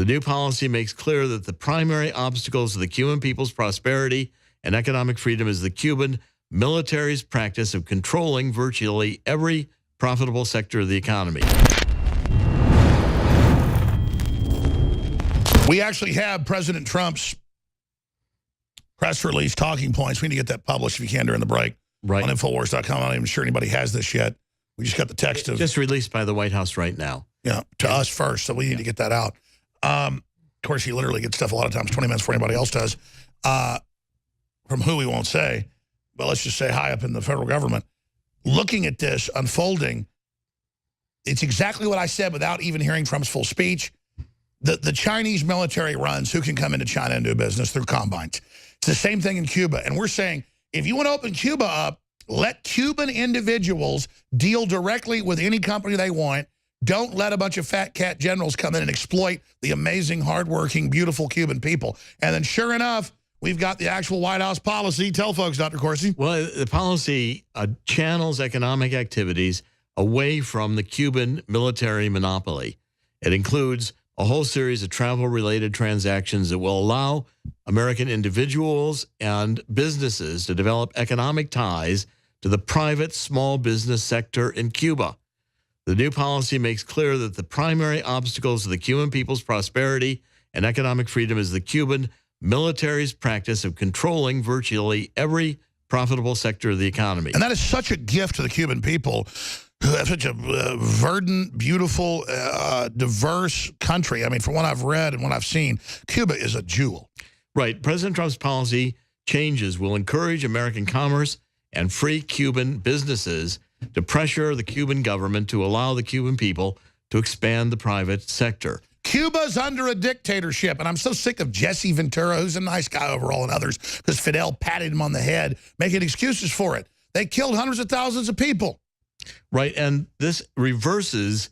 new policy makes clear that the primary obstacles to the Cuban people's prosperity and economic freedom is the Cuban military's practice of controlling virtually every profitable sector of the economy. We actually have President Trump's press release talking points. We need to get that published if you can during the break. Right. On Infowars.com. I'm not even sure anybody has this yet. We just got the text of... Just released by the White House right now. Yeah, to us first, so we need to get that out. Of course, he literally gets stuff a lot of times 20 minutes before anybody else does. From who we won't say, but let's just say high up in the federal government. Looking at this unfolding, it's exactly what I said without even hearing Trump's full speech. The Chinese military runs who can come into China and do business through combines. It's the same thing in Cuba. And we're saying, if you want to open Cuba up, let Cuban individuals deal directly with any company they want. Don't let a bunch of fat cat generals come in and exploit the amazing, hardworking, beautiful Cuban people. And then sure enough, we've got the actual White House policy. Tell folks, Dr. Corsi. Well, the policy channels economic activities away from the Cuban military monopoly. It includes a whole series of travel-related transactions that will allow American individuals and businesses to develop economic ties to the private small business sector in Cuba. The new policy makes clear that the primary obstacles to the Cuban people's prosperity and economic freedom is the Cuban military's practice of controlling virtually every profitable sector of the economy. And that is such a gift to the Cuban people who have such a verdant, beautiful, diverse country. I mean, from what I've read and what I've seen, Cuba is a jewel. Right. President Trump's policy changes will encourage American commerce and free Cuban businesses to pressure the Cuban government to allow the Cuban people to expand the private sector. Cuba's under a dictatorship, and I'm so sick of Jesse Ventura, who's a nice guy overall, and others, because Fidel patted him on the head, making excuses for it. They killed hundreds of thousands of people. Right, and this reverses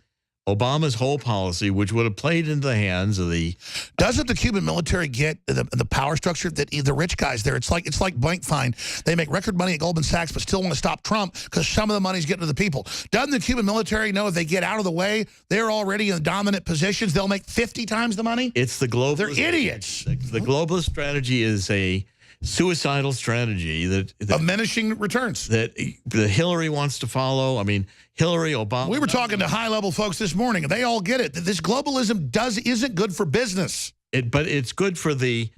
Obama's whole policy, which would have played into the hands of the... Doesn't the Cuban military get the power structure that the rich guys there? It's like blank fine. They make record money at Goldman Sachs, but still want to stop Trump because some of the money's getting to the people. Doesn't the Cuban military know if they get out of the way, they're already in dominant positions, they'll make 50 times the money? It's the globalist... They're idiots. The globalist strategy is a suicidal strategy that diminishing returns that Hillary wants to follow. I mean, Hillary, Obama. We were talking to high-level folks this morning, and they all get it. This globalism isn't good for business. But it's good for the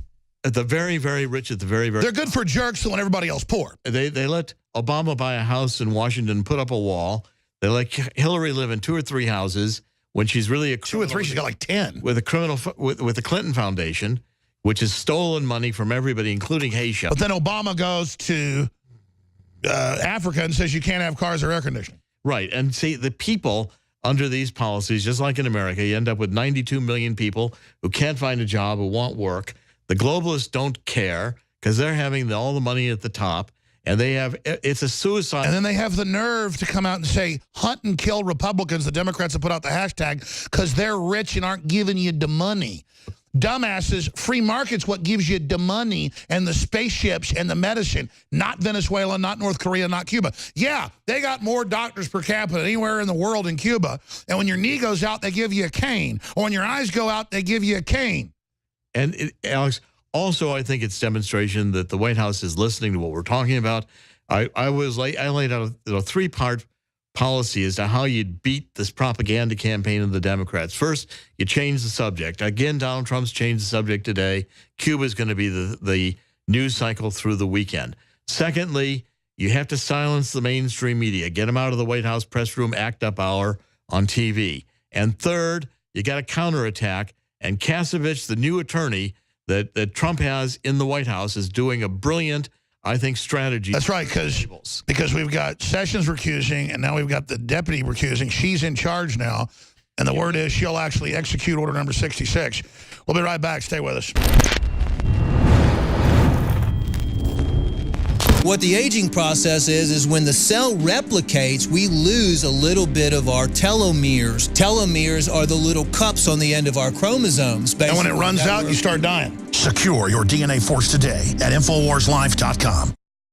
very, very rich at the very, very... They're good for jerks who want everybody else poor. They let Obama buy a house in Washington, put up a wall. They let Hillary live in 2 or 3 houses when she's really a criminal. 2 or 3, she's got like 10. With a criminal, with the Clinton Foundation, which has stolen money from everybody, including Haitian. But then Obama goes to Africa and says you can't have cars or air conditioning. Right. And see, the people under these policies, just like in America, you end up with 92 million people who can't find a job, who want work. The globalists don't care because they're having all the money at the top. And they have, it's a suicide. And then they have the nerve to come out and say, hunt and kill Republicans. The Democrats have put out the hashtag because they're rich and aren't giving you the money. Dumbasses, free market's what gives you the money and the spaceships and the medicine, not Venezuela, not North Korea, not Cuba. Yeah, they got more doctors per capita anywhere in the world in Cuba. And when your knee goes out, they give you a cane. Or when your eyes go out, they give you a cane. And, Alex, also I think it's demonstration that the White House is listening to what we're talking about. I laid out a 3-part policy as to how you'd beat this propaganda campaign of the Democrats. First, you change the subject. Again, Donald Trump's changed the subject today. Cuba is going to be the news cycle through the weekend. Secondly, you have to silence the mainstream media. Get them out of the White House press room act up hour on TV. And third, you got to counterattack. And Kasevich, the new attorney that Trump has in the White House, is doing a brilliant, I think, strategy. That's right, because we've got Sessions recusing, and now we've got the deputy recusing. She's in charge now, and the word is she'll actually execute order number 66. We'll be right back. Stay with us. What the aging process is when the cell replicates, we lose a little bit of our telomeres. Telomeres are the little cups on the end of our chromosomes. And when it runs out, you start dying. Secure your DNA force today at InfoWarsLife.com.